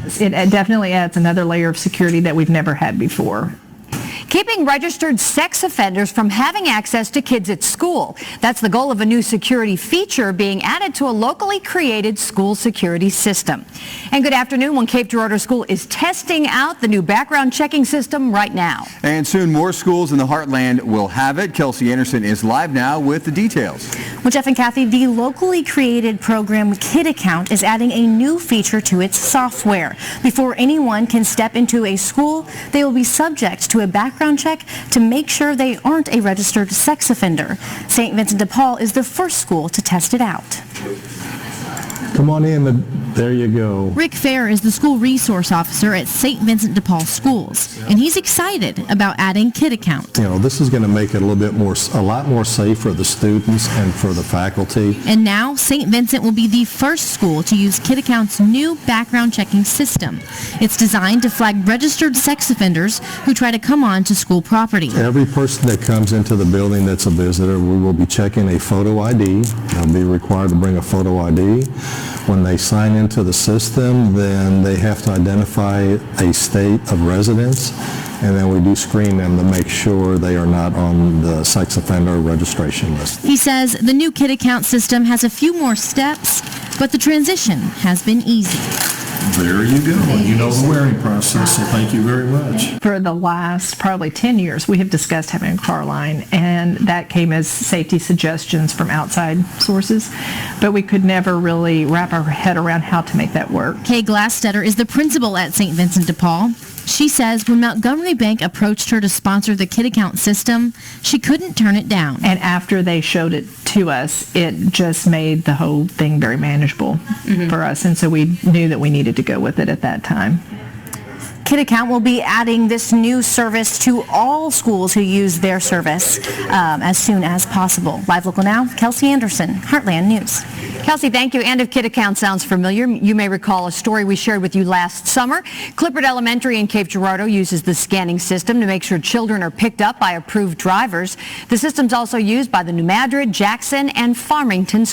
does. It definitely adds another layer of security that we've never had before. Keeping registered sex offenders from having access to kids at school. That's the goal of a new security feature being added to a locally created school security system. And good afternoon. One Cape Girardeau school is testing out the new background checking system right now. And soon more schools in the heartland will have it. Kelsey Anderson is live now with the details. Well, Jeff and Kathy, the locally created program KIDaccount is adding a new feature to its software. Before anyone can step into a school, they will be subject to a background check to make sure they aren't a registered sex offender. St. Vincent de Paul is the first school to test it out. Come on in. There you go. Rick Fair is the school resource officer at St. Vincent de Paul Schools, and he's excited about adding KIDaccount. You know, this is going to make it a lot more safe for the students and for the faculty. And now St. Vincent will be the first school to use KIDaccount's new background checking system. It's designed to flag registered sex offenders who try to come on to school property. Every person that comes into the building that's a visitor, we will be checking a photo ID. They'll be required to bring a photo ID. When they sign into the system, then they have to identify a state of residence, and then we do screen them to make sure they are not on the sex offender registration list. He says the new KIDaccount system has a few more steps, but the transition has been easy. There you go. You know the wearing process, so thank you very much. For the last probably 10 years, we have discussed having a car line, and that came as safety suggestions from outside sources, but we could never really wrap our head around how to make that work. Kay Glassstetter is the principal at St. Vincent de Paul. She says when Montgomery Bank approached her to sponsor the KIDaccount system, she couldn't turn it down. And after they showed it to us, it just made the whole thing very manageable for us, and so we knew that we needed to go with it at that time. KIDaccount will be adding this new service to all schools who use their service as soon as possible. Live Local Now, Kelsey Anderson, Heartland News. Kelsey, thank you. And if KIDaccount sounds familiar, you may recall a story we shared with you last summer. Clifford Elementary in Cape Girardeau uses the scanning system to make sure children are picked up by approved drivers. The system's also used by the New Madrid, Jackson, and Farmington